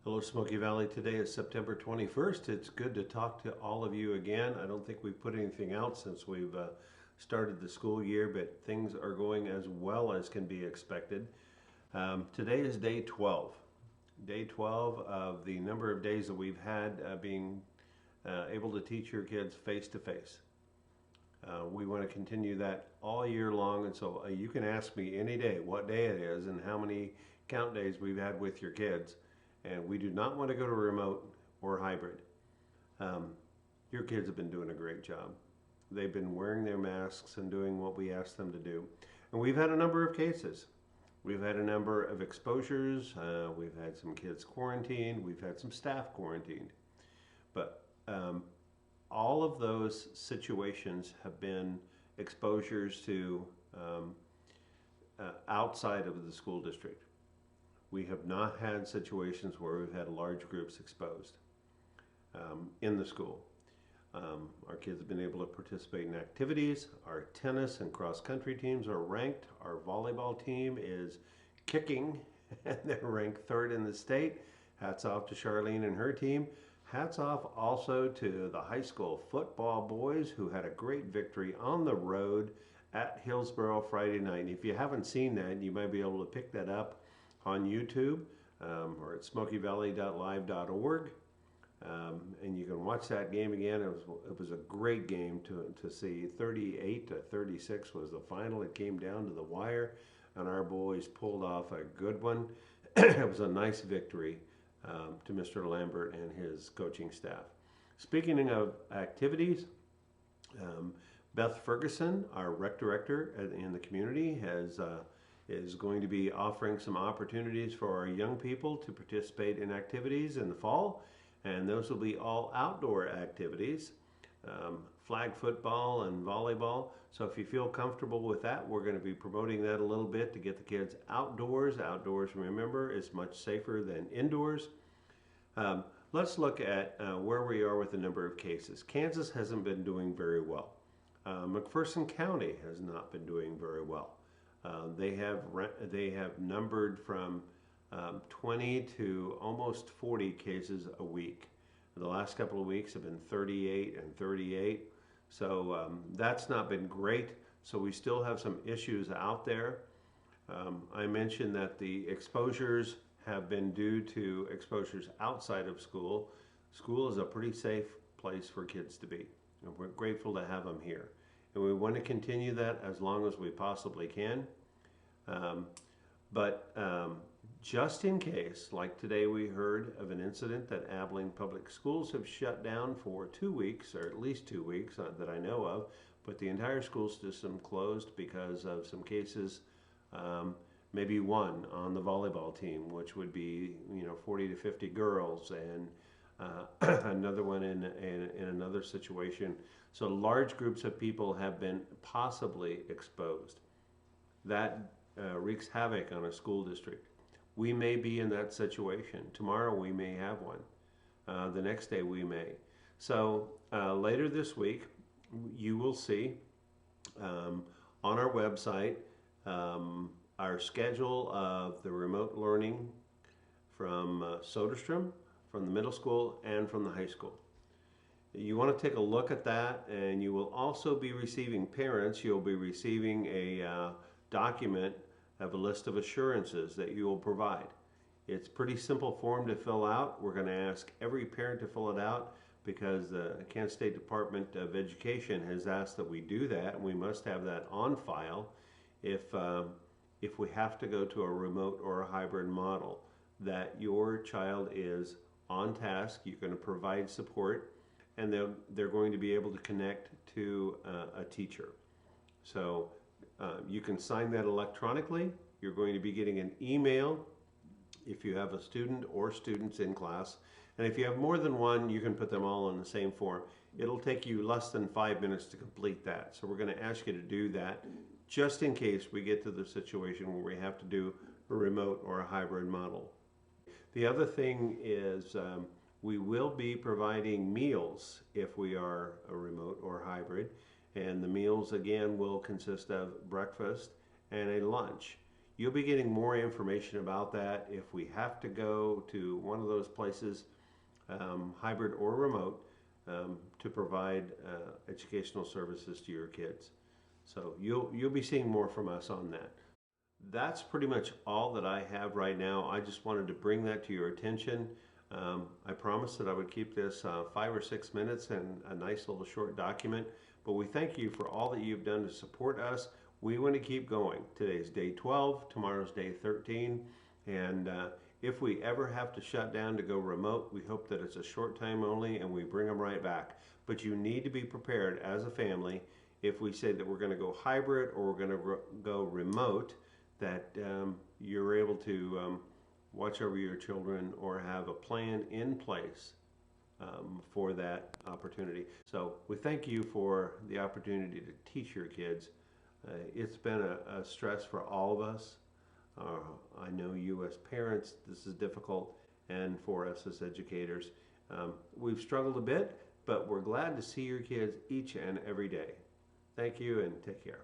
Hello, Smoky Valley. Today is September 21st. It's good to talk to all of you again. I don't think we've put anything out since we've started the school year, but things are going as well as can be expected. Today is day 12. Day 12 of the number of days that we've had being able to teach your kids face to face. We want to continue that all year long, and so you can ask me any day what day it is and how many count days we've had with your kids. And we do not want to go to remote or hybrid. Your kids have been doing a great job. They've been wearing their masks and doing what we asked them to do. And we've had a number of cases. We've had a number of exposures. We've had some kids quarantined. We've had some staff quarantined. But all of those situations have been exposures to outside of the school district. We have not had situations where we've had large groups exposed in the school. Our kids have been able to participate in activities. Our tennis and cross-country teams are ranked. Our volleyball team is kicking, and they're ranked 3rd in the state. Hats off to Charlene and her team. Hats off also to the high school football boys who had a great victory on the road at Hillsboro Friday night. And if you haven't seen that, you might be able to pick that up on YouTube or at smokyvalley.live.org, and you can watch that game again. It was a great game to see. 38-36 was the final. It came down to the wire, and our boys pulled off a good one. It was a nice victory to Mr. Lambert and his coaching staff. Speaking of activities, Beth Ferguson, our rec director in the community, is going to be offering some opportunities for our young people to participate in activities in the fall, and those will be all outdoor activities, flag football and volleyball. So if you feel comfortable with that, we're going to be promoting that a little bit to get the kids outdoors. Outdoors, remember, is much safer than indoors. Let's look at where we are with the number of cases. Kansas hasn't been doing very well. McPherson County has not been doing very well. They have numbered from 20 to almost 40 cases a week. The last couple of weeks have been 38 and 38. So that's not been great. So we still have some issues out there. I mentioned that the exposures have been due to exposures outside of school. School is a pretty safe place for kids to be, and we're grateful to have them here. And we want to continue that as long as we possibly can. But just in case, like today we heard of an incident that Abilene Public Schools have shut down for 2 weeks, or at least 2 weeks that I know of, but the entire school system closed because of some cases, maybe one on the volleyball team, which would be 40 to 50 girls, and another one in another situation. So large groups of people have been possibly exposed. That wreaks havoc on a school district. We may be in that situation. Tomorrow we may have one. The next day we may. So later this week you will see on our website our schedule of the remote learning from Soderstrom, from the middle school, and from the high school. You want to take a look at that, and you will also be receiving, parents, you'll be receiving a document of a list of assurances that you will provide. It's a pretty simple form to fill out. We're going to ask every parent to fill it out because the Kansas State Department of Education has asked that we do that, and we must have that on file if we have to go to a remote or a hybrid model, that your child is on task. You're going to provide support, and they're going to be able to connect to a teacher. So you can sign that electronically. You're going to be getting an email if you have a student or students in class. And if you have more than one, you can put them all in the same form. It'll take you less than 5 minutes to complete that. So we're going to ask you to do that just in case we get to the situation where we have to do a remote or a hybrid model. The other thing is we will be providing meals if we are a remote or hybrid. And the meals, again, will consist of breakfast and a lunch. You'll be getting more information about that if we have to go to one of those places, hybrid or remote, to provide educational services to your kids. So you'll be seeing more from us on that. That's pretty much all that I have right now. I just wanted to bring that to your attention. I promised that I would keep this 5 or 6 minutes and a nice little short document, but we thank you for all that you've done to support us. We want to keep going. Today's day 12, tomorrow's day 13, and if we ever have to shut down to go remote, we hope that it's a short time only and we bring them right back. But you need to be prepared as a family if we say that we're going to go hybrid or we're going to go remote, that you're able to watch over your children or have a plan in place for that opportunity. So we thank you for the opportunity to teach your kids. It's been a stress for all of us. I know you as parents, this is difficult, and for us as educators. We've struggled a bit, but we're glad to see your kids each and every day. Thank you and take care.